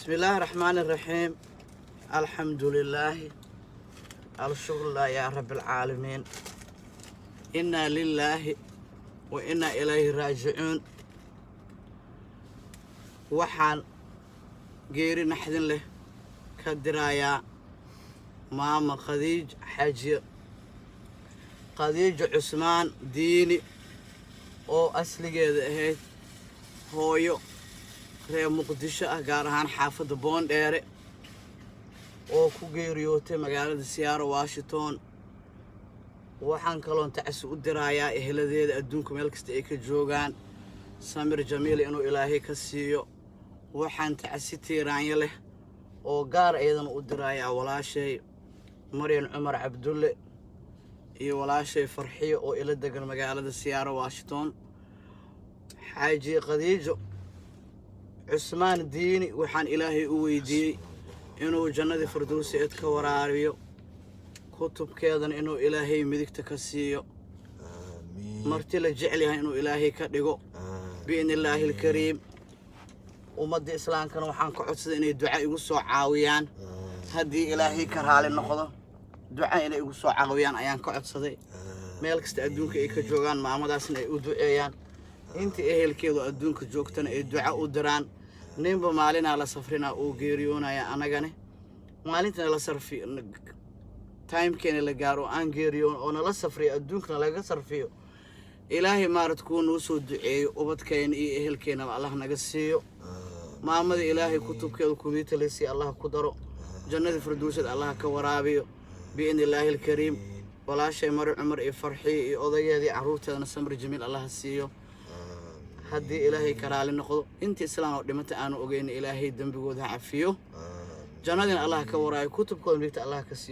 بسم الله الرحمن الرحيم. الحمد لله الشكر لله يا رب العالمين. إنا لله وإنا إليه راجعون. وحان غيري نحدن له كدرايا ماما خديج عثمان ديني oo asligeeda ahayd hooyo reer Muqdisho ah gaar ahaan xaafadda Boondheere oo ku geeriyootay magaalada Seattle Washington. waxaan kaloon tacsi u dirayaa eheladeeda adduunka meel kasta ay ka joogaan samir jamiil inuu ilaahay ka siiyo. waxaan tacsi tiiraanya leh oo gaar aydan u dirayaa walaashay Maryan Cumar Cabdulle iyo walaashay Farxiyo oo ila degan magaalada Seattle Washington. xaaji Khadiijo Cusmaan Diini waxaan ilaahay u weydiiyey inuu jannada firdawsi ka waraabiyo kutubkeedan inuu ilaahay midigta ka siiyo marti la jecel yahay inuu ilaahay ka dhigo bi'inillaahi alkariim. ummadda islaamkana waxaan ka codsaday inay duca igu soo caawiyaan haddii ilaahay ka raali noqdo duca inay igu soo caawiyaan ayaan ka codsaday. meel kasta adduunka ay ka joogaan maamadaasna ay u duceeyaan inta ehelkeedu adduunka joogtana ay duca u diraan. ninba maalina la safrina oo geeriyoonaya anagane maalintana la sarfi timekeena la gaaro aan geeriyoon oo nala safriyo adduunkana laga sarfiyo ilaahay maarad ku noo soo duceeyo ubadkeen iyo ehelkeena Allah naga siiyo. maamada ilaahay kutubkeedu ku wiitaleysi Allah ku daro jannada firdawsad Allah ka waraabiyo bi'inillaahi alkariim. walaashay Maryan Cumar iyo Farxiyo iyo odageedii caruurteedana samir jamiil Allah siiyo haddii ilaahay ka raali noqdo inta islaam oo dhimata aanu ogeyn ilaahay dambigooda cafiyo jannadina Allah ka waraayo kutubkooda midigta Allah ka siiyo.